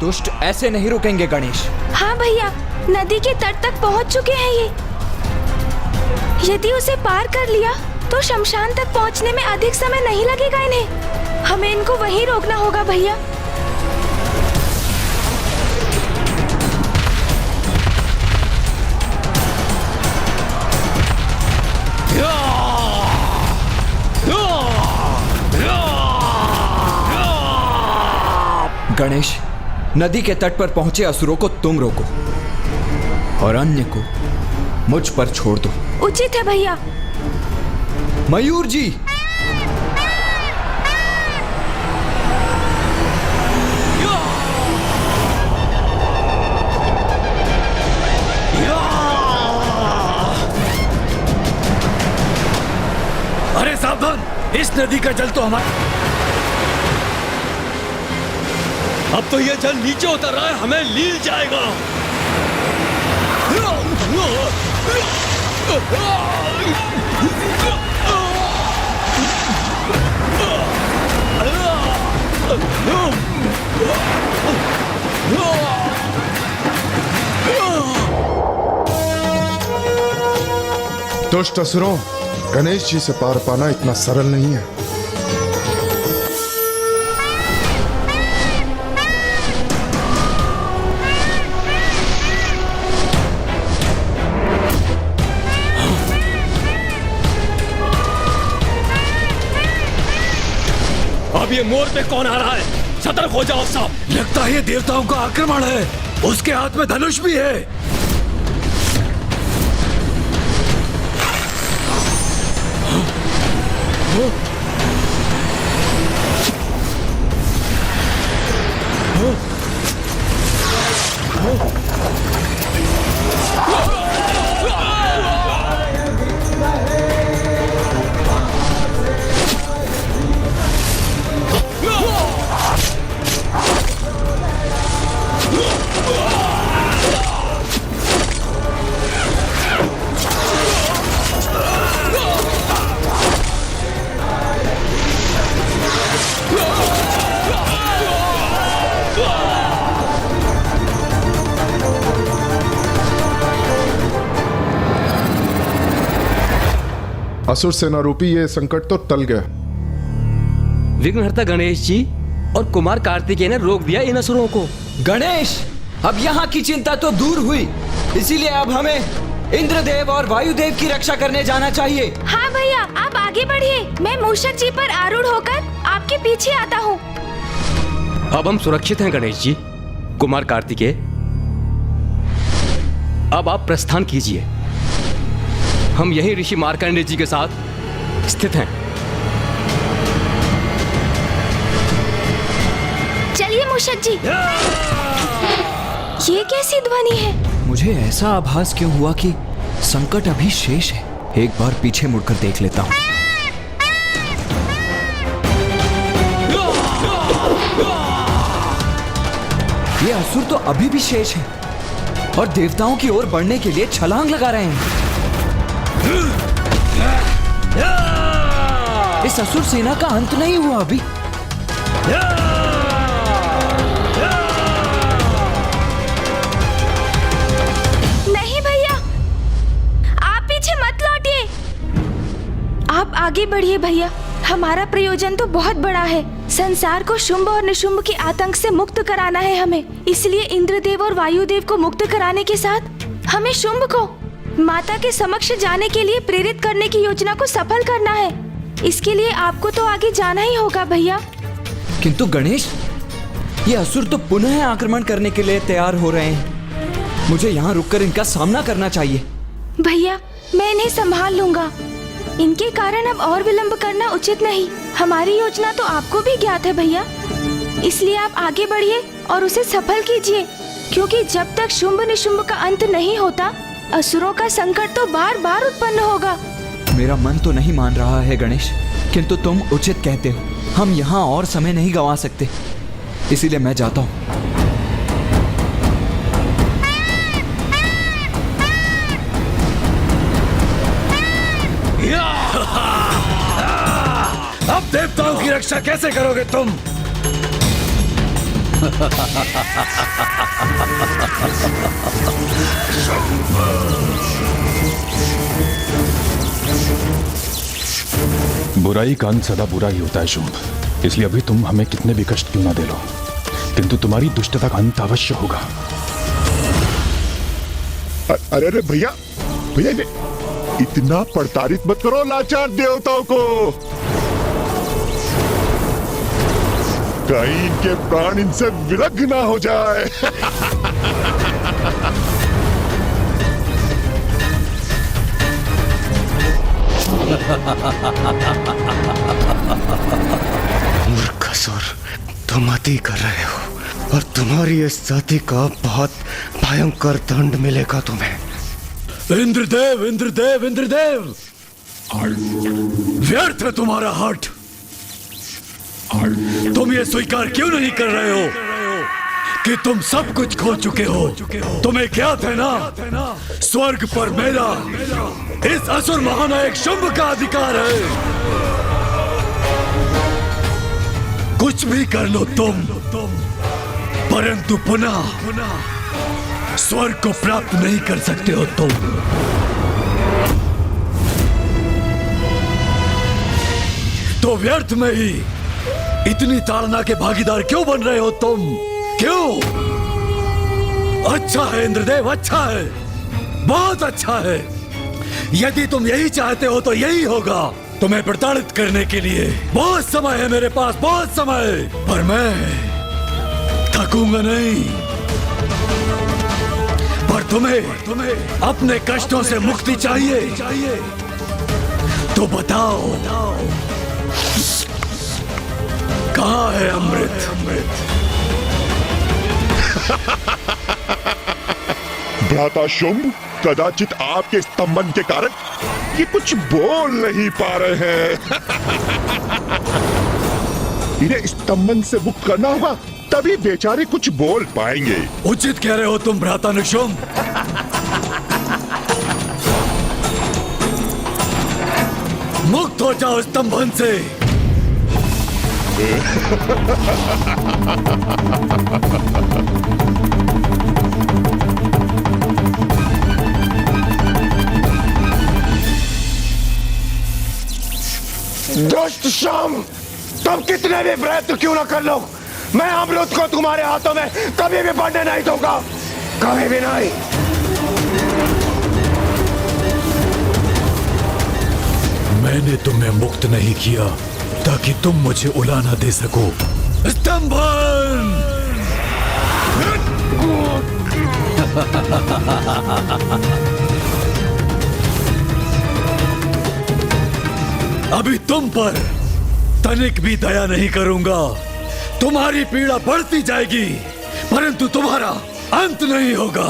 दुष्ट ऐसे नहीं रुकेंगे गणेश। हाँ भैया, नदी के तट तक पहुंच चुके हैं ये। यदि उसे पार कर लिया तो शमशान तक पहुंचने में अधिक समय नहीं लगेगा इन्हें। हमें इनको वहीं रोकना होगा भैया। गणेश, नदी के तट पर पहुंचे असुरों को तुम रोको और अन्य को मुझ पर छोड़ दो। उचित है भैया। मयूर जी, अरे सावधान, इस नदी का जल तो हमारा। अब तो ये जल नीचे उतर रहा है, हमें लील जाएगा। दुष्ट असुरों, गणेश जी से पार पाना इतना सरल नहीं है। अब ये मोर पे कौन आ रहा है? सतर्क हो जाओ सब। लगता है ये देवताओं का आक्रमण है। उसके हाथ में धनुष भी है। असुर सेना रूपी ये संकट तो टल गया। विघ्नहर्ता गणेश जी और कुमार कार्तिकेय ने रोक दिया इन असुरों को। गणेश, अब यहाँ की चिंता तो दूर हुई, इसीलिए अब हमें इंद्रदेव और वायुदेव की रक्षा करने जाना चाहिए। हाँ भैया, आप आगे बढ़िए। मैं मूषक जी पर आरूढ़ होकर आपके पीछे आता हूँ। अब हम सुरक्षित हैं गणेश जी। कुमार कार्तिकेय, अब आप प्रस्थान कीजिए। हम यही ऋषि मार्कंडेय जी के साथ स्थित हैं। चलिए मूषक जी। ये कैसी ध्वनि है? मुझे ऐसा आभास क्यों हुआ कि संकट अभी शेष है। एक बार पीछे मुड़कर देख लेता हूँ। ये असुर तो अभी भी शेष है और देवताओं की ओर बढ़ने के लिए छलांग लगा रहे हैं। इस असुर सेना का अंत नहीं हुआ अभी। नहीं भैया, आप पीछे मत लौटिए। आप आगे बढ़िए भैया। हमारा प्रयोजन तो बहुत बड़ा है। संसार को शुंभ और निशुंभ के आतंक से मुक्त कराना है हमें। इसलिए इंद्रदेव और वायुदेव को मुक्त कराने के साथ हमें शुंभ को माता के समक्ष जाने के लिए प्रेरित करने की योजना को सफल करना है। इसके लिए आपको तो आगे जाना ही होगा भैया। किंतु गणेश, ये असुर तो पुनः आक्रमण करने के लिए तैयार हो रहे हैं। मुझे यहाँ रुककर इनका सामना करना चाहिए। भैया, मैं इन्हें संभाल लूंगा। इनके कारण अब और विलंब करना उचित नहीं। हमारी योजना तो आपको भी ज्ञात है भैया, इसलिए आप आगे बढ़िए और उसे सफल कीजिए, क्योंकि जब तक शुंभ निशुंभ का अंत नहीं होता असुरों का संकट तो बार बार उत्पन्न होगा। मेरा मन तो नहीं मान रहा है गणेश, किंतु तुम उचित कहते हो। हम यहाँ और समय नहीं गंवा सकते, इसीलिए मैं जाता हूँ। अब देवताओं की रक्षा कैसे करोगे तुम? बुराई का अंत सदा बुरा ही होता है शुंभ, इसलिए अभी तुम हमें कितने भी कष्ट क्यों ना दे लो, किंतु तुम्हारी दुष्टता का अंत अवश्य होगा। अरे अरे भैया भैया, इतना प्रताड़ित मत करो लाचार देवताओं को, कहीं इनके प्राण इनसे विलग ना हो जाए। मूर्खसुर, तुम अति कर रहे हो और तुम्हारी इस जाति का बहुत भयंकर दंड मिलेगा तुम्हें। इंद्रदेव इंद्रदेव इंद्रदेव, व्यर्थ है तुम्हारा हठ। तुम ये स्वीकार क्यों नहीं कर रहे हो कि तुम सब कुछ खो चुके हो? तुम्हें ज्ञात है ना, स्वर्ग पर मेरा, इस असुर महानायक शुंभ का अधिकार है। कुछ भी कर लो तुम, परंतु पुनः स्वर्ग को प्राप्त नहीं कर सकते हो तुम। तो व्यर्थ में ही इतनी ताड़ना के भागीदार क्यों बन रहे हो तुम? क्यों? अच्छा है इंद्रदेव, अच्छा है, बहुत अच्छा है। यदि तुम यही चाहते हो तो यही होगा। तुम्हें प्रताड़ित करने के लिए बहुत समय है मेरे पास, बहुत समय, पर मैं थकूंगा नहीं। पर तुम्हें अपने कष्टों से मुक्ति चाहिए तो बताओ, कहाँ है अमृत? भ्राता शुंभ, कदाचित आपके स्तंभन के कारण ये कुछ बोल नहीं पा रहे हैं। इन्हें स्तंभन से मुक्त करना होगा, तभी बेचारे कुछ बोल पाएंगे। उचित कह रहे हो तुम भ्राता निशुंभ। मुक्त हो जाओ स्तंभन से। दुष्ट शुंभ, तुम कितने भी प्रयत्न क्यों ना कर लो, मैं अमृत को तुम्हारे हाथों में कभी भी बढ़ने नहीं दूंगा, कभी भी नहीं। मैंने तुम्हें मुक्त नहीं किया ताकि तुम मुझे उला ना दे सको। स्तंभन! अभी तुम पर तनिक भी दया नहीं करूंगा। तुम्हारी पीड़ा बढ़ती जाएगी, परंतु तुम्हारा अंत नहीं होगा।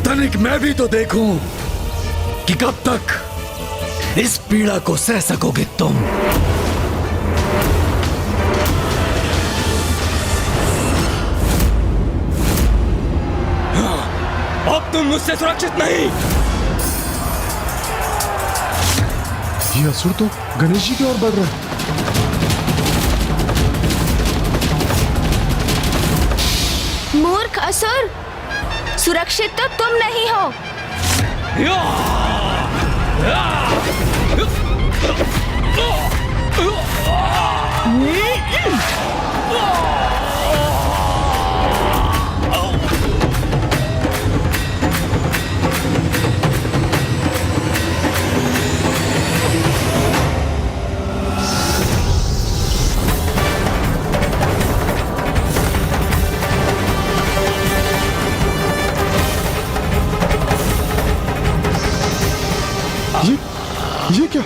तनिक मैं भी तो देखूं कि कब तक इस पीड़ा को सह सकोगे तुम। अब तुम मुझसे सुरक्षित नहीं। ये असुर तो गणेश जी की ओर बढ़ रहा है। मूर्ख असुर, सुरक्षित तो तुम नहीं हो। ये क्या?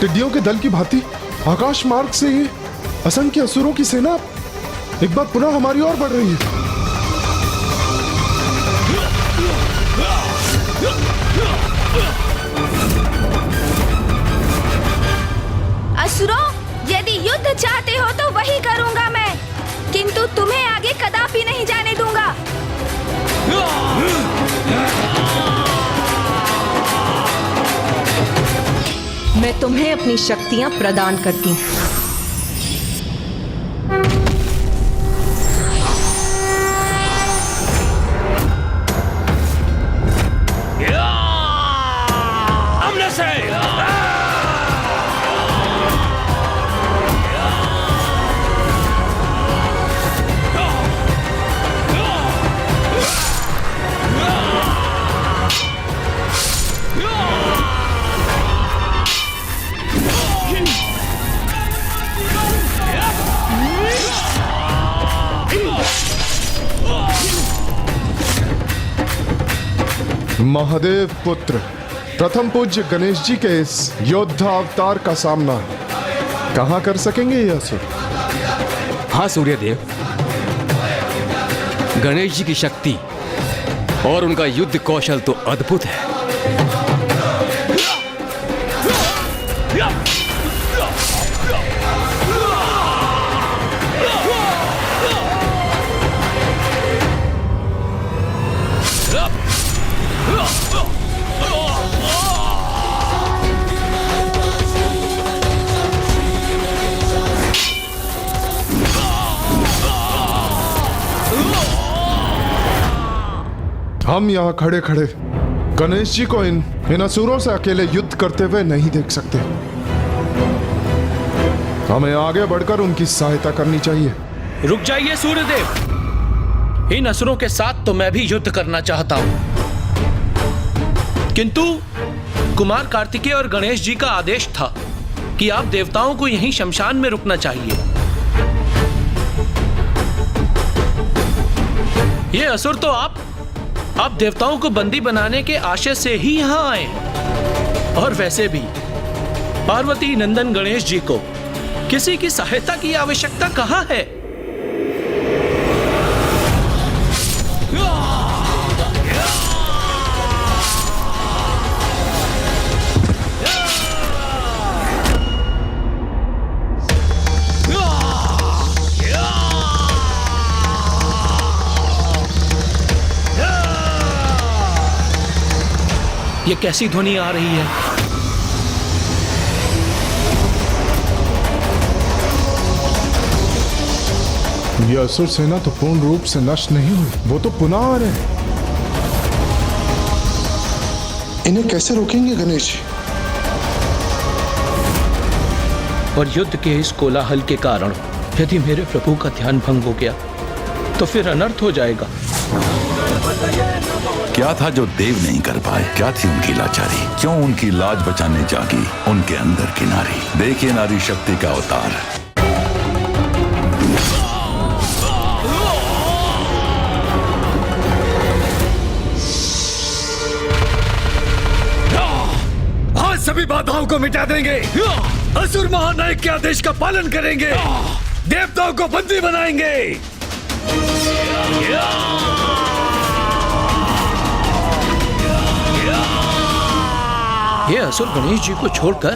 टिड्डियों के दल की भांति आकाश मार्ग से ये असंख्य असुरों की सेना एक बार पुनः हमारी ओर बढ़ रही है। असुरों, यदि युद्ध चाहते हो तो वही करूंगा मैं, किंतु तुम्हें आगे कदापि नहीं जाने दूंगा। मैं तुम्हें अपनी शक्तियां प्रदान करती हूं। महादेव पुत्र प्रथम पूज्य गणेश जी के इस योद्धा अवतार का सामना कहां कर सकेंगे ये असुर? हाँ सूर्यदेव, गणेश जी की शक्ति और उनका युद्ध कौशल तो अद्भुत है। हम यहाँ खड़े खड़े गणेश जी को इन असुरों से अकेले युद्ध करते हुए नहीं देख सकते। हमें आगे बढ़कर उनकी सहायता करनी चाहिए। रुक जाइए सूर्यदेव, इन असुरों के साथ तो मैं भी युद्ध करना चाहता हूं, किंतु कुमार कार्तिकेय और गणेश जी का आदेश था कि आप देवताओं को यहीं शमशान में रुकना चाहिए। ये असुर तो आप देवताओं को बंदी बनाने के आशय से ही यहां आए। और वैसे भी पार्वती नंदन गणेश जी को किसी की सहायता की आवश्यकता कहां है? ये कैसी ध्वनि आ रही है? ये असुर सेना तो पूर्ण रूप से नष्ट नहीं हुई, वो तो पुनः आ रहे हैं। इन्हें कैसे रोकेंगे गणेश जी? और युद्ध के इस कोलाहल के कारण यदि मेरे प्रभु का ध्यान भंग हो गया तो फिर अनर्थ हो जाएगा। क्या था जो देव नहीं कर पाए? क्या थी उनकी लाचारी? क्यों उनकी लाज बचाने जागी उनके अंदर की नारी? देखिए नारी शक्ति का अवतार। आज सभी बाधाओं को मिटा देंगे। असुर महानायक के आदेश का पालन करेंगे। देवताओं को बंदी बनाएंगे। ये असुर गणेश जी को छोड़कर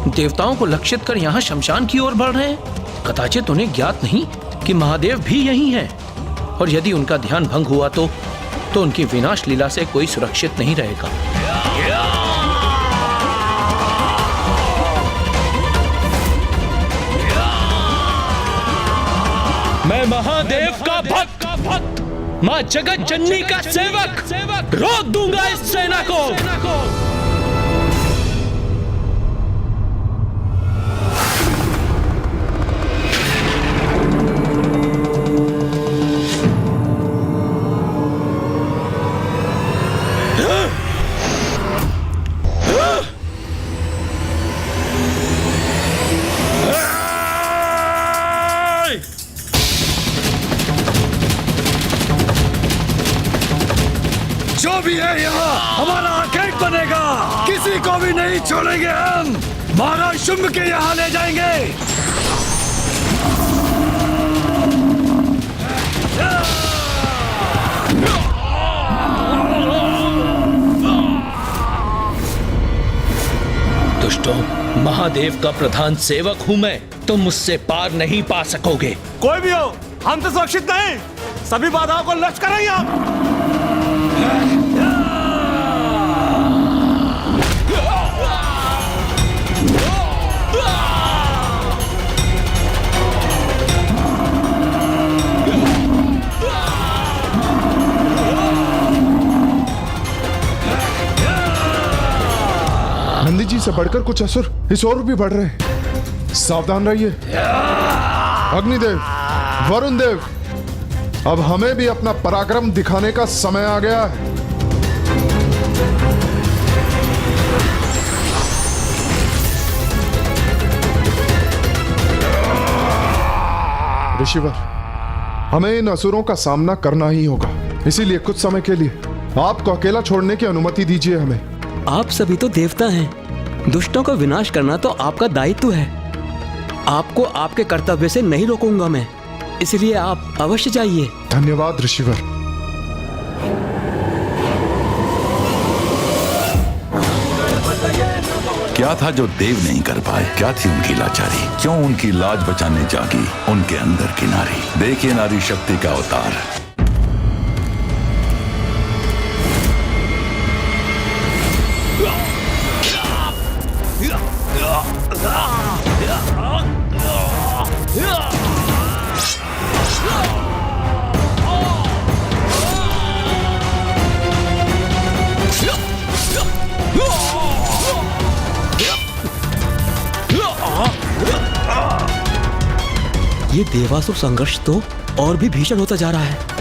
देवताओं को लक्षित कर यहाँ शमशान की ओर बढ़ रहे हैं। कदाचित उन्हें ज्ञात नहीं कि महादेव भी यही हैं। और यदि उनका ध्यान भंग हुआ तो उनकी विनाश लीला से कोई सुरक्षित नहीं रहेगा। मैं महादेव का भक्त, मां जगत जननी का सेवक रोक दूंगा इस सेना को। जो भी है यहाँ हमारा आखेट बनेगा। किसी को भी नहीं छोड़ेंगे। हम महाराज शुंभ के यहाँ ले जाएंगे। दुष्टों, महादेव का प्रधान सेवक हूं मैं, तुम मुझसे पार नहीं पा सकोगे। कोई भी हो, हम तो सुरक्षित नहीं। सभी बाधाओं को नष्ट करेंगे हम। नंदी जी से बढ़कर कुछ असुर इस ओर भी बढ़ रहे हैं। सावधान रहिए। अग्निदेव, वरुण देव, अब हमें भी अपना पराक्रम दिखाने का समय आ गया है। ऋषिवर, हमें इन असुरों का सामना करना ही होगा। इसीलिए कुछ समय के लिए आपको अकेला छोड़ने की अनुमति दीजिए हमें। आप सभी तो देवता हैं, दुष्टों का विनाश करना तो आपका दायित्व है। आपको आपके कर्तव्य से नहीं रोकूंगा मैं, इसलिए आप अवश्य जाइए। धन्यवाद ऋषिवर। क्या था जो देव नहीं कर पाए? क्या थी उनकी लाचारी? क्यों उनकी लाज बचाने जागी उनके अंदर की नारी? देखिए नारी शक्ति का अवतार। ये देवासुर संघर्ष तो और भी भीषण होता जा रहा है।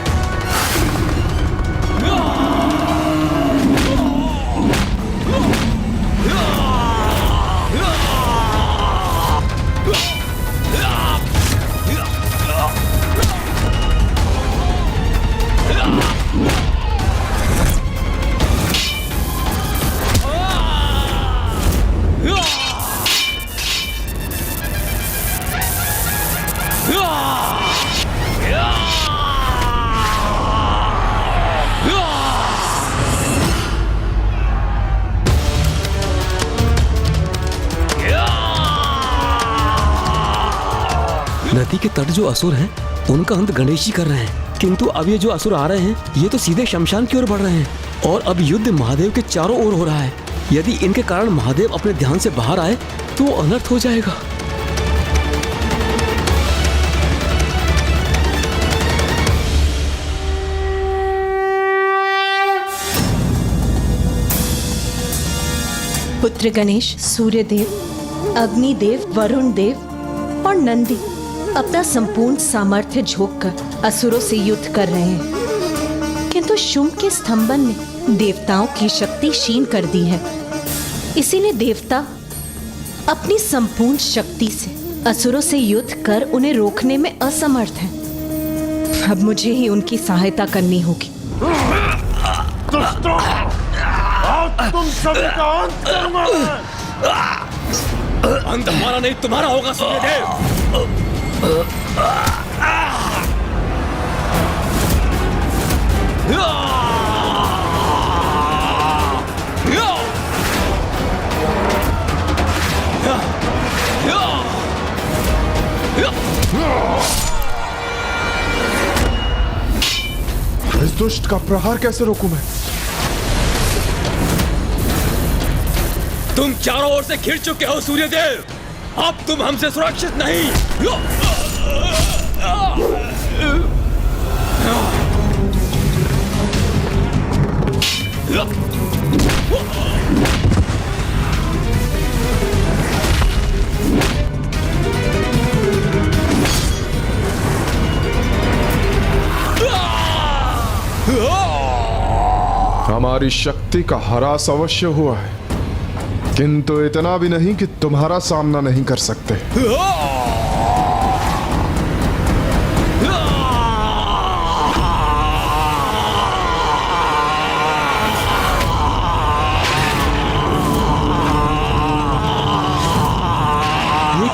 नदी के तट जो असुर हैं, उनका अंत गणेश जी कर रहे हैं, किंतु अब ये जो असुर आ रहे हैं, ये तो सीधे शमशान की ओर बढ़ रहे हैं और अब युद्ध महादेव के चारों ओर हो रहा है। यदि इनके कारण महादेव अपने ध्यान से बाहर आए तो वो अनर्थ हो जाएगा। पुत्र गणेश, सूर्यदेव, अग्निदेव, वरुण देव और नंदी अपना संपूर्ण सामर्थ्य झोंककर असुरों से युद्ध कर रहे हैं, किंतु शुंभ के स्तंभन ने देवताओं की शक्ति क्षीण कर दी है। इसीलिए देवता अपनी संपूर्ण शक्ति से असुरों से युद्ध कर उन्हें रोकने में असमर्थ हैं। अब मुझे ही उनकी सहायता करनी होगी। तुम सभी का अंत करूंगा मैं। अंत हमारा नहीं तुम्हारा होगा सूर्यदेव। इस दुष्ट का प्रहार कैसे रोकूं मैं? तुम चारों ओर से घिर चुके हो सूर्यदेव, अब तुम हमसे सुरक्षित नहीं। हमारी शक्ति का ह्रास अवश्य हुआ है, किंतु इतना भी नहीं कि तुम्हारा सामना नहीं कर सकते। ये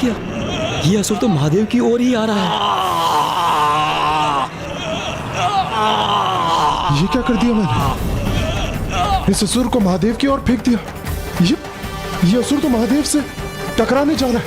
क्या? ये असुर तो महादेव की ओर ही आ रहा है। ये क्या कर दिया मैंने? इस असुर को महादेव की ओर फेंक दिया। ये असुर तो महादेव से टकराने जा रहा है।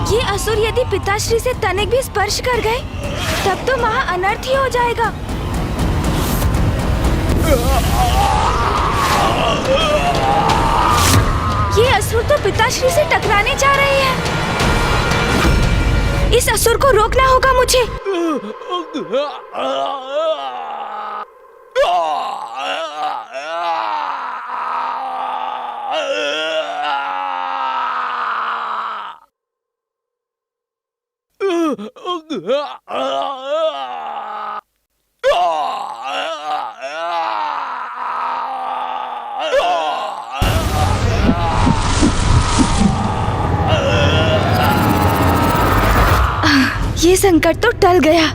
ये असुर यदि पिताश्री से तनिक भी स्पर्श कर गए तब तो महा अनर्थ ही हो जाएगा। ये असुर तो पिताश्री से टकराने जा रहे हैं। इस असुर को रोकना होगा मुझे। ये संकट तो टल गया।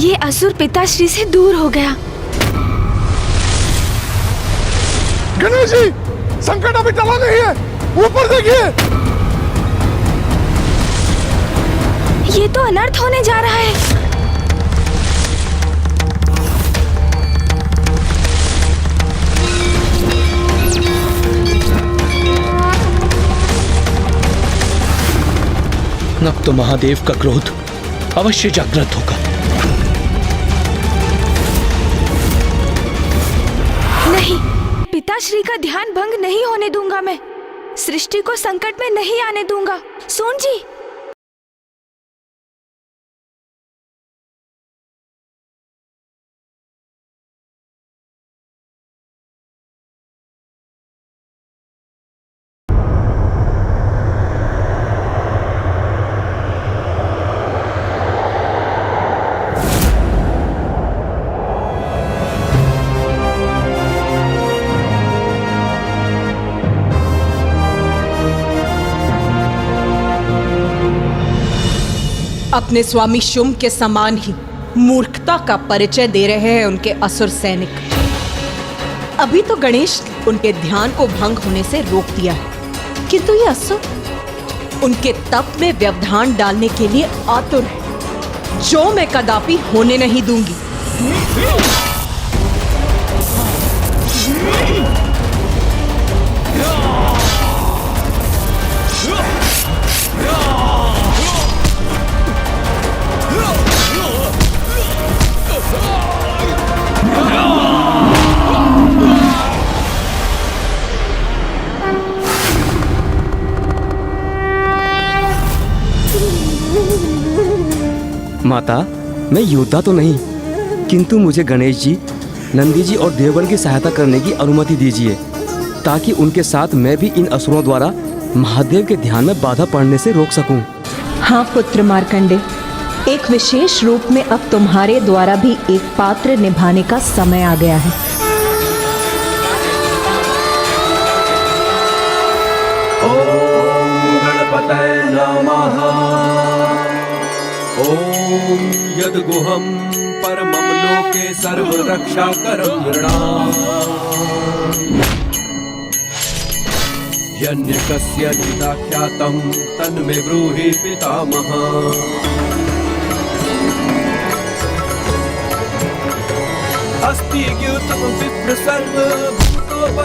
ये असुर पिताश्री से दूर हो गया। गणेश जी, संकट अभी टला नहीं है, ऊपर देखिए। ये तो अनर्थ होने जा रहा है। अब तो महादेव का क्रोध अवश्य जागृत होगा। नहीं, पिताश्री का ध्यान भंग नहीं होने दूंगा मैं। सृष्टि को संकट में नहीं आने दूंगा। सुन जी, अपने स्वामी शुंभ के समान ही मूर्खता का परिचय दे रहे हैं उनके असुर सैनिक। अभी तो गणेश उनके ध्यान को भंग होने से रोक दिया है, किंतु ये असुर उनके तप में व्यवधान डालने के लिए आतुर है, जो मैं कदापि होने नहीं दूंगी। माता, मैं योद्धा तो नहीं, किंतु मुझे गणेश जी, नंदी जी और देवगण की सहायता करने की अनुमति दीजिए, ताकि उनके साथ मैं भी इन असुरों द्वारा महादेव के ध्यान में बाधा पड़ने से रोक सकूं। हाँ पुत्र मार्कंडे, एक विशेष रूप में अब तुम्हारे द्वारा भी एक पात्र निभाने का समय आ गया है। ओम गणपतये नमः। ओम यद्गुहं परमं लोके सर्वरक्षाकरं नृणाम्। यन्यकस्य चिदाख्यातं तन्मे ब्रूहि पितामह। अस्ति ज्ञातं विप्र सर्वभूतोपकारकम्।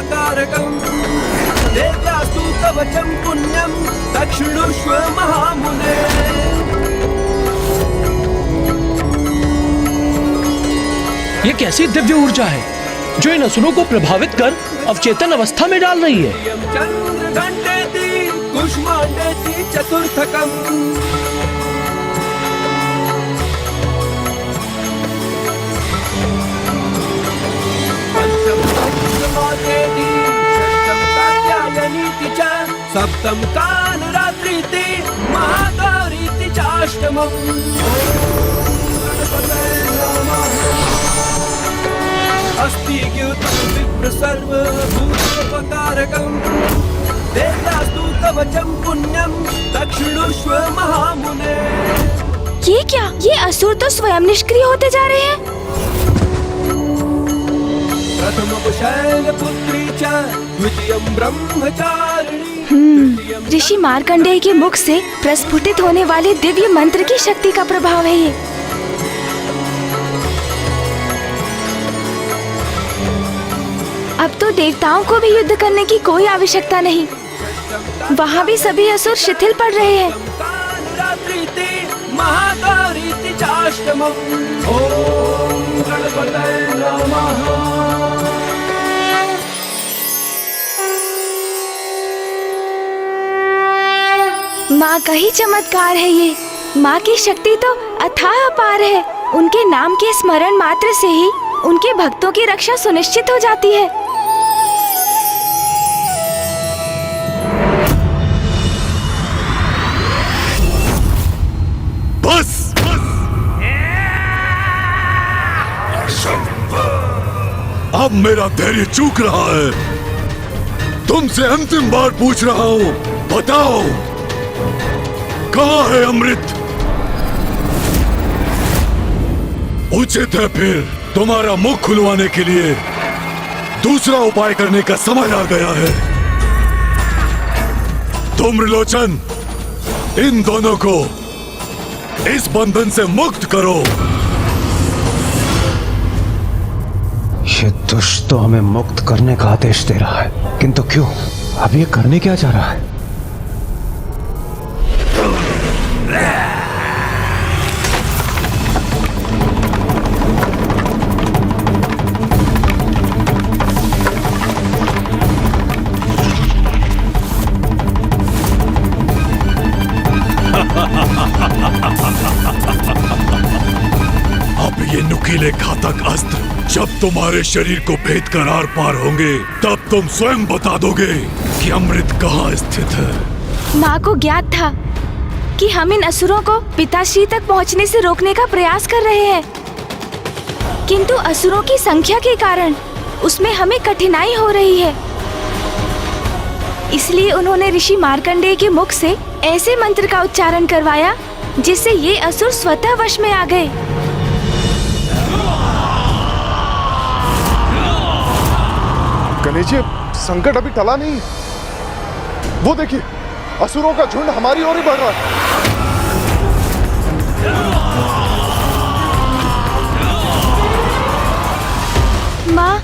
देव्यास्तु तव चं पुण्यं दक्षिणोष्व महामुने। ये कैसी दिव्य ऊर्जा है जो इन असुरों को प्रभावित कर अवचेतन अवस्था में डाल रही है। चंद्रघंटेति कुष्मांडेति चतुर्थकम्। पंचम समाधेति षष्ठम कात्यायनीति च सप्तम कालरात्रीति महागौरीति चाष्टमम्। अस्ति ज्ञातं विप्र सर्वभूतोपकारकम्। देव्यास्तु तव चं पुण्यं दक्षिणोष्व महामुने। ये क्या? ये असुर तो स्वयं निष्क्रिय होते जा रहे हैं। प्रथमं शैलपुत्री च द्वितीयं ब्रह्मचारिणी। ऋषि मार्कंडेय के मुख से प्रस्फुटित होने वाले दिव्य मंत्र की शक्ति का प्रभाव है ये। अब तो देवताओं को भी युद्ध करने की कोई आवश्यकता नहीं। वहाँ भी सभी असुर शिथिल पड़ रहे हैं। महागौरीति चाष्टमम्। ओम गणपतये नमः। माँ का ही चमत्कार है ये। माँ की शक्ति तो अथाह अपार है। उनके नाम के स्मरण मात्र से ही उनके भक्तों की रक्षा सुनिश्चित हो जाती है। अब मेरा धैर्य चूक रहा है। तुमसे अंतिम बार पूछ रहा हूं, बताओ कहां है अमृत? उचित है फिर तुम्हारा मुख खुलवाने के लिए दूसरा उपाय करने का समय आ गया है। तुम त्रिलोचन, इन दोनों को इस बंधन से मुक्त करो। ये दुष्ट तो हमें मुक्त करने का आदेश दे रहा है, किंतु क्यों? अब ये करने क्या चाह रहा है? अब ये नुकीले घातक अस्त्र जब तुम्हारे शरीर को भेद कर आर पार होंगे, तब तुम स्वयं बता दोगे कि अमृत कहाँ स्थित है। माँ को ज्ञात था कि हम इन असुरों को पिताश्री तक पहुँचने से रोकने का प्रयास कर रहे हैं, किंतु असुरों की संख्या के कारण उसमें हमें कठिनाई हो रही है। इसलिए उन्होंने ऋषि मार्कंडेय के मुख से ऐसे मंत्र का उच्चारण करवाया जिससे ये असुर स्वतः वश में आ गए। गणेश जी, संकट अभी टला नहीं। वो देखिए, असुरों का झुंड हमारी ओर ही बढ़ रहा है। माँ,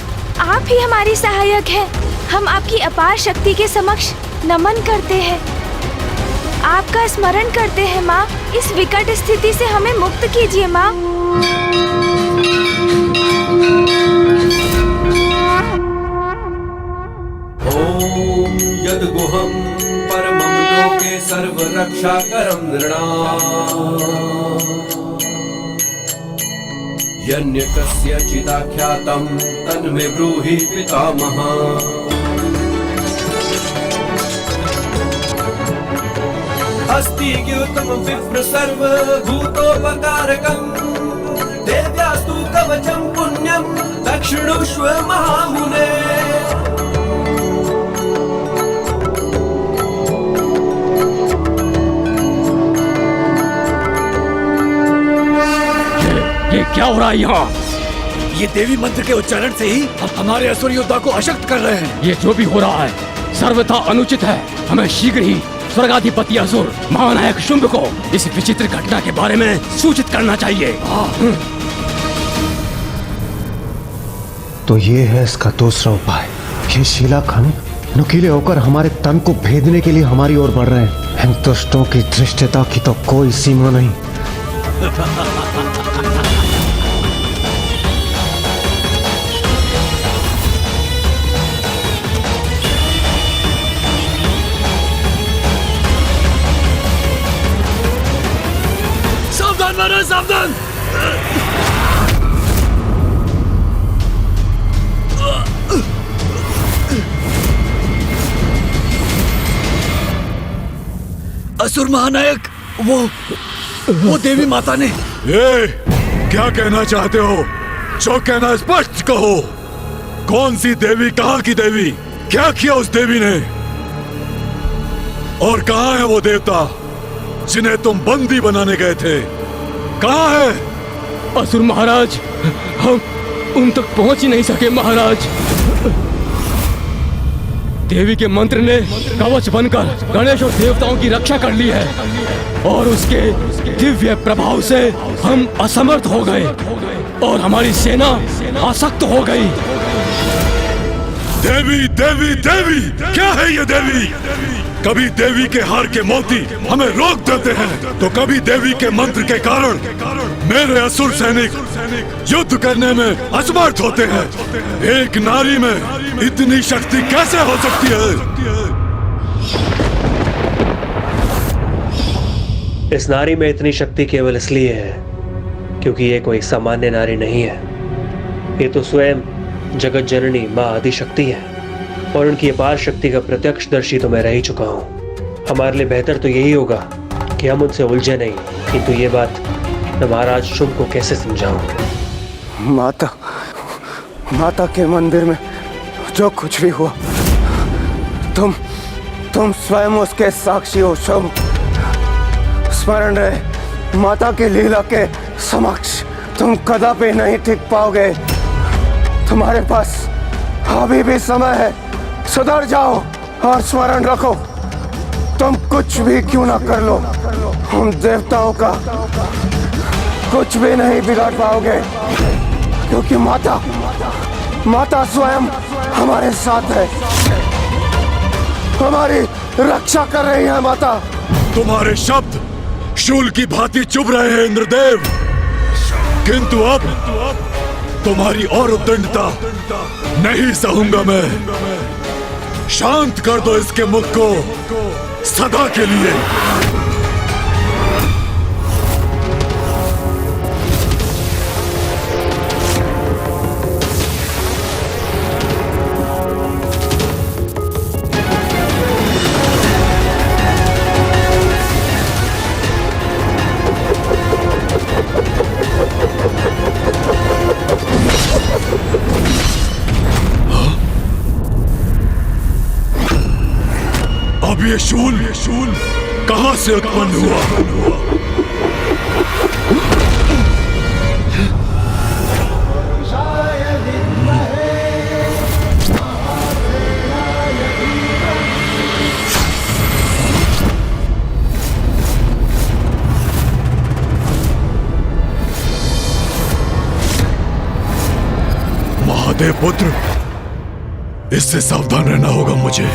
आप ही हमारी सहायक हैं। हम आपकी अपार शक्ति के समक्ष नमन करते हैं, आपका स्मरण करते हैं। माँ, इस विकट स्थिति से हमें मुक्त कीजिए माँ। ॐ यद्गुहं परमं लोके सर्वरक्षाकरं नृणाम् यन्यकस्यचिदाख्यातं तन्मे ब्रूहि पितामहः। अस्ति द्यूतं विप्र सर्वभूतोपकारकं देव्यास्तु कवचं पुण्यं दक्षिणुष्व महामुने। ये क्या हो रहा है यहाँ? ये देवी मंत्र के उच्चारण से ही हम हमारे असुर योद्धा को अशक्त कर रहे हैं। ये जो भी हो रहा है सर्वथा अनुचित है। हमें शीघ्र ही स्वर्गाधिपति असुर महानायक शुंभ को इस विचित्र घटना के बारे में सूचित करना चाहिए। तो ये है इसका दूसरा उपाय। ये शीलाखंड नुकीले होकर हमारे तन को भेदने के लिए हमारी ओर बढ़ रहे हैं। इन दुष्टों की धृष्टता की तो कोई सीमा नहीं। सावधान महाराज, सावधान। असुर महानायक, वो देवी माता ने। क्या कहना चाहते हो? जो कहना स्पष्ट कहो। कौन सी देवी, कहाँ की देवी? क्या किया उस देवी ने? और कहाँ है वो देवता जिन्हें तुम बंदी बनाने गए थे? कहाँ है? असुर महाराज, हम उन तक पहुंच ही नहीं सके महाराज। देवी के मंत्र ने कवच बनकर गणेश और देवताओं की रक्षा कर ली है और उसके दिव्य प्रभाव से हम असमर्थ हो गए और हमारी सेना आसक्त हो गई। देवी, देवी, देवी, क्या है ये देवी? कभी देवी के हार के मोती हमें रोक देते हैं, तो कभी देवी के मंत्र के कारण मेरे असुर सैनिक युद्ध करने में असमर्थ होते हैं। एक नारी में इतनी शक्ति कैसे हो सकती है? इस नारी में इतनी शक्ति केवल इसलिए है क्योंकि ये कोई सामान्य नारी नहीं है। ये तो स्वयं जगत जननी माँ आदिशक्ति है और उनकी अपार शक्ति का प्रत्यक्षदर्शी तो मैं रह ही चुका हूँ। हमारे लिए बेहतर तो यही होगा कि हम उनसे उलझे नहीं, किंतु ये बात मैं महाराज शुंभ को कैसे समझाऊं? माता, माता के मंदिर में जो कुछ भी हुआ, तुम स्वयं उसके साक्षी हो शुभ। स्मरण रहे, माता की लीला के समक्ष तुम कदापि नहीं टिक पाओगे। तुम्हारे पास अभी भी समय है, सुधर जाओ और स्मरण रखो, तुम कुछ भी क्यों ना कर लो, हम देवताओं का कुछ भी नहीं बिगाड़ पाओगे, क्योंकि माता स्वयं हमारे साथ है, हमारी रक्षा कर रही है माता। तुम्हारे शब्द शूल की भांति चुभ रहे हैं इंद्रदेव, किंतु अब तुम्हारी और उद्दंडता नहीं सहूंगा मैं। शांत कर दो इसके मुख को सदा के लिए। अब ये शूल कहां से उत्पन्न हुआ? महादेव पुत्र, इससे सावधान रहना होगा मुझे।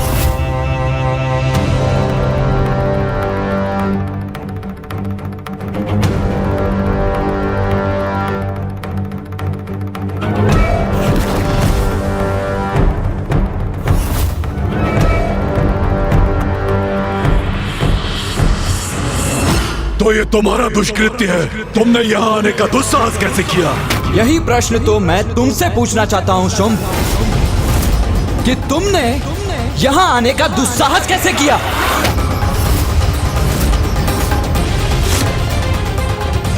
तो ये तुम्हारा दुष्कृत्य है, तुमने यहाँ आने का दुस्साहस कैसे किया? यही प्रश्न तो मैं तुमसे पूछना चाहता हूँ शुंभ, कि तुमने यहाँ आने का दुस्साहस कैसे किया?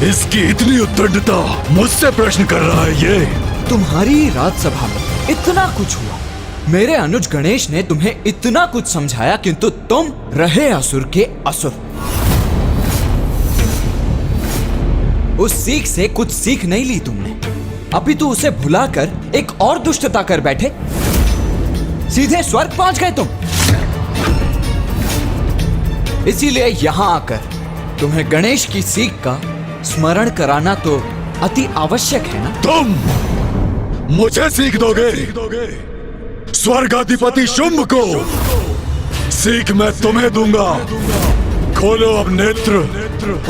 इसकी इतनी उद्दंडता मुझसे प्रश्न कर रहा है ये? तुम्हारी राजसभा में इतना कुछ हुआ, मेरे अनुज गणेश ने तुम्हें इतना कुछ समझाया, किंतु तुम रहे असुर के असुर। उस सीख से कुछ सीख नहीं ली तुमने, अपितु उसे भुलाकर एक और दुष्टता कर बैठे, सीधे स्वर्ग पहुंच गए तुम। इसीलिए यहां आकर तुम्हें गणेश की सीख का स्मरण कराना तो अति आवश्यक है ना? तुम मुझे सीख दोगे? स्वर्गाधिपति शुंभ को सीख मैं तुम्हें दूंगा। खोलो अब नेत्र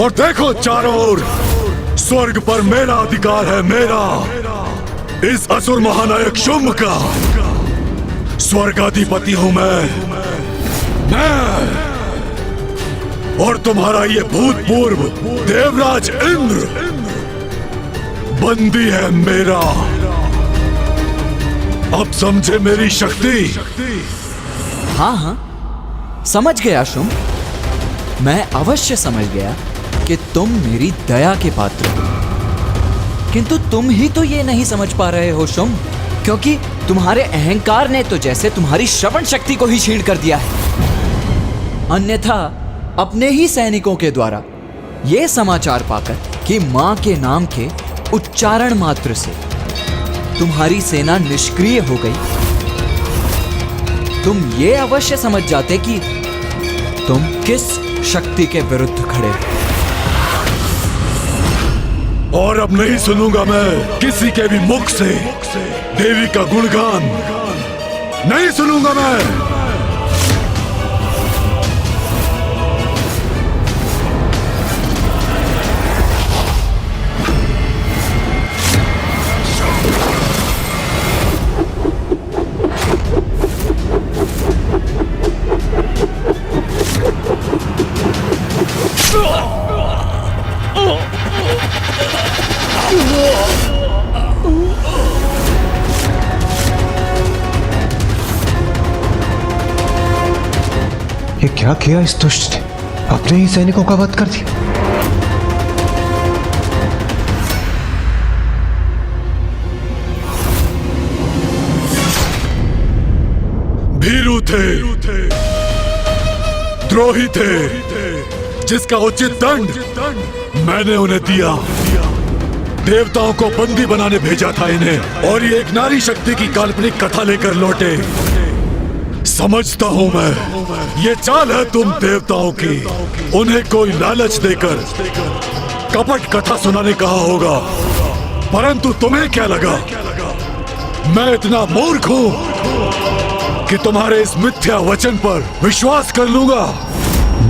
और देखो चारों ओर, स्वर्ग पर मेरा अधिकार है, मेरा, इस असुर महानायक शुंभ का स्वर्गाधिपति हूं मैं। और तुम्हारा ये भूतपूर्व देवराज इंद्र बंदी है मेरा। अब समझे मेरी शक्ति? हाँ हाँ, समझ गया शुंभ, मैं अवश्य समझ गया कि तुम मेरी दया के पात्र हो, किंतु तुम ही तो ये नहीं समझ पा रहे हो शुंभ, क्योंकि तुम्हारे अहंकार ने तो जैसे तुम्हारी श्रवण शक्ति को ही छीन कर दिया है। अन्यथा अपने ही सैनिकों के द्वारा ये समाचार पाकर कि मां के नाम के उच्चारण मात्र से तुम्हारी सेना निष्क्रिय हो गई, तुम ये अवश्य समझ जाते कि तुम किस शक्ति के विरुद्ध खड़े हो। और अब नहीं सुनूंगा मैं किसी के भी मुख से देवी का गुणगान, नहीं सुनूंगा मैं। ये क्या किया इस दुष्ट ने? अपने ही सैनिकों का वध कर दिया। भीरू थे, द्रोही थे, जिसका उचित दंड मैंने उन्हें दिया। देवताओं को बंदी बनाने भेजा था इन्हें, और ये एक नारी शक्ति की काल्पनिक कथा लेकर लौटे। समझता हूं मैं, ये चाल है तुम देवताओं की। उन्हें कोई लालच देकर कपट कथा सुनाने कहा होगा, परंतु तुम्हें क्या लगा मैं इतना मूर्ख हूं कि तुम्हारे इस मिथ्या वचन पर विश्वास कर लूंगा?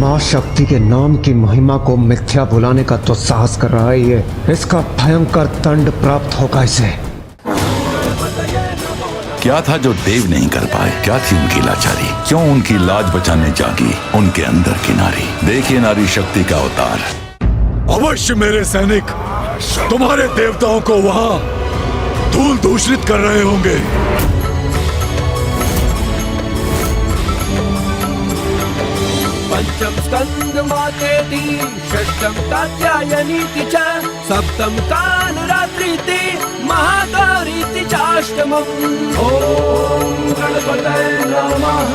माँ शक्ति के नाम की महिमा को मिथ्या बुलाने का तो साहस कर रहा है ये। इसका भयंकर दंड प्राप्त होगा इसे। क्या था जो देव नहीं कर पाए? क्या थी उनकी लाचारी? क्यों उनकी लाज बचाने जागी उनके अंदर की नारी? देखिए नारी शक्ति का अवतार। अवश्य मेरे सैनिक तुम्हारे देवताओं को वहां धूल दूषित कर रहे होंगे। पंचम स्कंद मातेति षष्ठम कात्यायनीति च सप्तम कालरात्रिति महागौरीति चाष्टमम्। ओम गणपतये नमः।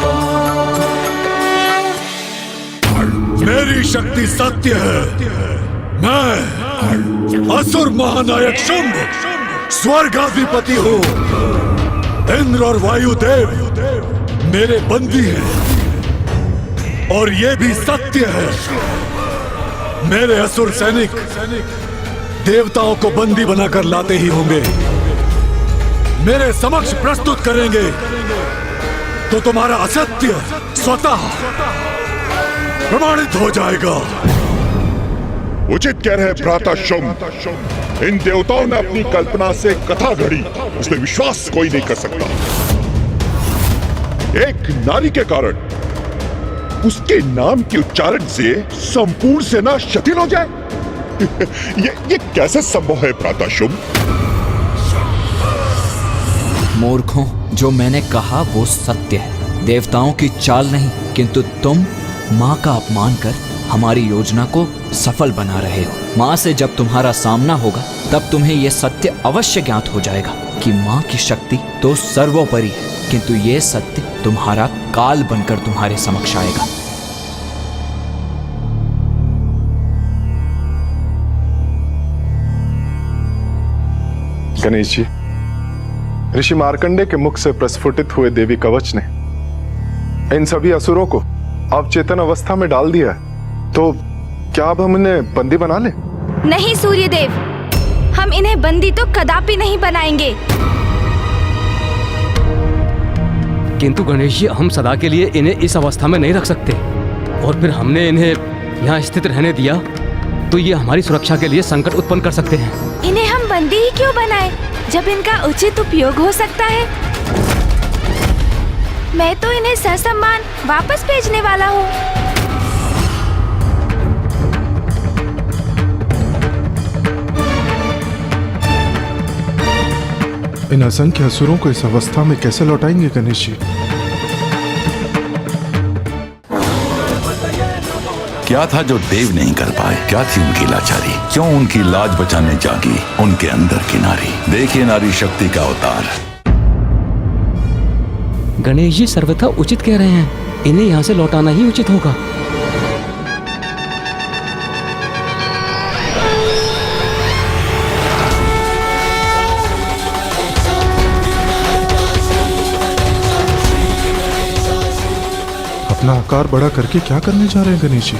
मेरी शक्ति सत्य है। मैं असुर महानायक शुंभ स्वर्गाधिपति हूँ। इंद्र और वायुदेव मेरे बंदी हैं, और ये भी सत्य है। मेरे असुर सैनिक देवताओं को बंदी बनाकर लाते ही होंगे, मेरे समक्ष प्रस्तुत करेंगे, तो तुम्हारा असत्य स्वतः प्रमाणित हो जाएगा। उचित कह रहे भ्राता शुंभ। इन देवताओं ने अपनी कल्पना से कथा घड़ी, उसमें विश्वास कोई नहीं कर सकता। एक नारी के कारण उसके नाम के उच्चारण से संपूर्ण सेना शिथिल हो जाए। ये कैसे संभव है भ्राता शुंभ? मूर्खों, जो मैंने कहा वो सत्य है। देवताओं की चाल नहीं, किंतु तुम माँ का अपमान कर हमारी योजना को सफल बना रहे हो। माँ से जब तुम्हारा सामना होगा तब तुम्हें यह सत्य अवश्य ज्ञात हो जाएगा कि माँ की शक्ति तो सर्वोपरि है, किंतु ये सत्य तुम्हारा काल बनकर तुम्हारे समक्ष आएगा। गणेश जी, ऋषि मार्कंडे के मुख से प्रस्फुटित हुए देवी कवच ने इन सभी असुरों को अवचेतन अवस्था में डाल दिया है, तो क्या अब हम इन्हें बंदी बना लें? नहीं सूर्यदेव, हम इन्हें बंदी तो कदापि नहीं बनाएंगे। किंतु गणेश जी, हम सदा के लिए इन्हें इस अवस्था में नहीं रख सकते, और फिर हमने इन्हें यहाँ स्थित रहने दिया तो ये हमारी सुरक्षा के लिए संकट उत्पन्न कर सकते हैं। इन्हें हम बंदी ही क्यों बनाएं, जब इनका उचित उपयोग हो सकता है। मैं तो इन्हें ससम्मान वापस भेजने वाला हूँ। इन असंख्य असुरों को इस अवस्था में कैसे लौटाएंगे गणेश जी? क्या था जो देव नहीं कर पाए? क्या थी उनकी लाचारी? क्यों उनकी लाज बचाने जागी उनके अंदर की नारी? देखिए नारी शक्ति का अवतार। गणेश जी सर्वथा उचित कह रहे हैं, इन्हें यहाँ से लौटाना ही उचित होगा। अपना आकार बड़ा करके क्या करने जा रहे हैं गणेश जी?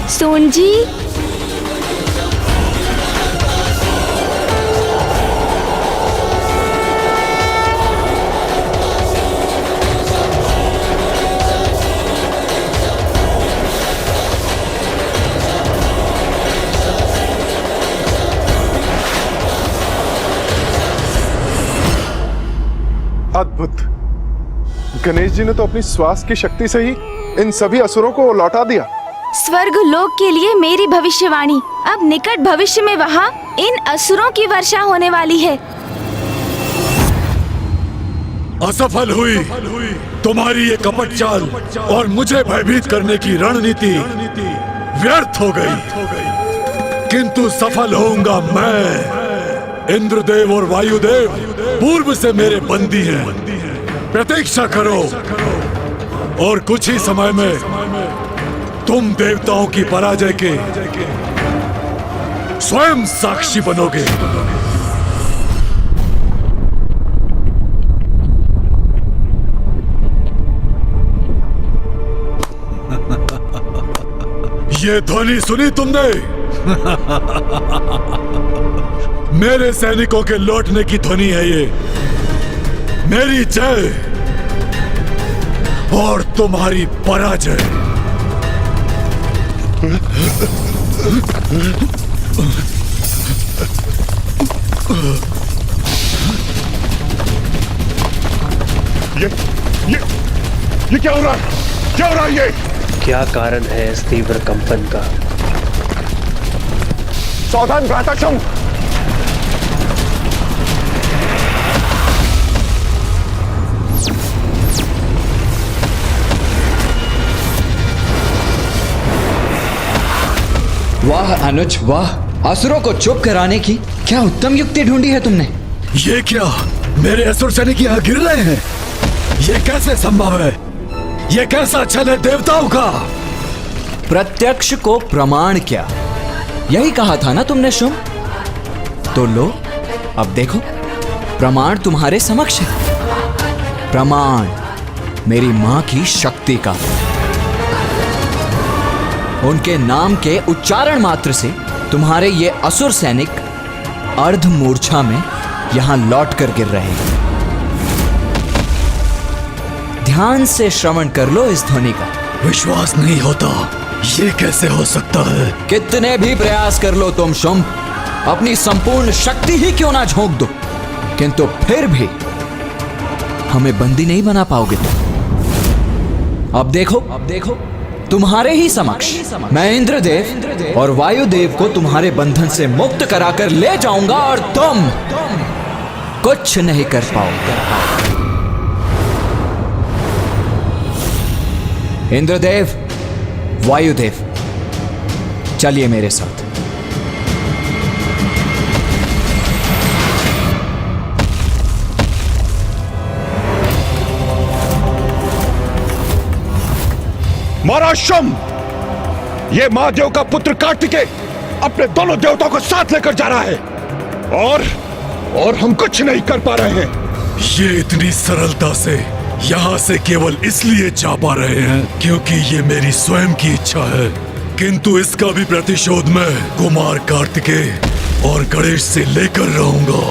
सोन जी, अद्भुत। गणेश जी ने तो अपनी श्वास की शक्ति से ही इन सभी असुरों को लौटा दिया। स्वर्ग लोक के लिए मेरी भविष्यवाणी अब निकट भविष्य में वहाँ इन असुरों की वर्षा होने वाली है। असफल हुई तुम्हारी ये कपट चाल और मुझे भयभीत करने की रणनीति व्यर्थ हो गई, किंतु सफल होऊंगा मैं। इंद्रदेव और वायुदेव पूर्व से मेरे बंदी हैं, प्रतीक्षा करो और कुछ ही समय में तुम देवताओं की पराजय के स्वयं साक्षी बनोगे। ये ध्वनि सुनी तुमने? मेरे सैनिकों के लौटने की ध्वनि है ये। मेरी जय और तुम्हारी पराजय। ये क्या हो रहा है? क्या हो रहा है ये? क्या कारण है इस तीव्र कंपन का? सावधान भ्राता शुंभ। वाह अनुज वाह, असुरों को चुप कराने की क्या उत्तम युक्ति ढूंढी है तुमने। ये क्या, मेरे असुर सैनिक यहाँ गिर रहे हैं? ये कैसे संभव है? ये कैसा छल है देवताओं का? प्रत्यक्ष को प्रमाण क्या, यही कहा था ना तुमने शुंभ? तो लो अब देखो, प्रमाण तुम्हारे समक्ष है। प्रमाण मेरी मां की शक्ति का। उनके नाम के उच्चारण मात्र से तुम्हारे ये असुर सैनिक अर्ध मूर्छा में यहां लौट कर गिर रहे हैं। ध्यान से श्रवण कर लो इस ध्वनि का। विश्वास नहीं होता, ये कैसे हो सकता है? कितने भी प्रयास कर लो तुम शुंभ, अपनी संपूर्ण शक्ति ही क्यों ना झोंक दो, किंतु फिर भी हमें बंदी नहीं बना पाओगे तुम। अब देखो तुम्हारे ही समक्ष मैं इंद्रदेव और वायुदेव को तुम्हारे बंधन से मुक्त कराकर ले जाऊंगा और तुम कुछ नहीं कर पाओगे। इंद्रदेव, वायुदेव, चलिए मेरे साथ। महाराज शुंभ, ये महादेव का पुत्र कार्तिकेय अपने दोनों देवताओं को साथ लेकर जा रहा है और हम कुछ नहीं कर पा रहे हैं। ये इतनी सरलता से यहाँ से केवल इसलिए जा पा रहे हैं क्योंकि ये मेरी स्वयं की इच्छा है, किंतु इसका भी प्रतिशोध मैं कुमार कार्तिकेय और गणेश से लेकर रहूंगा।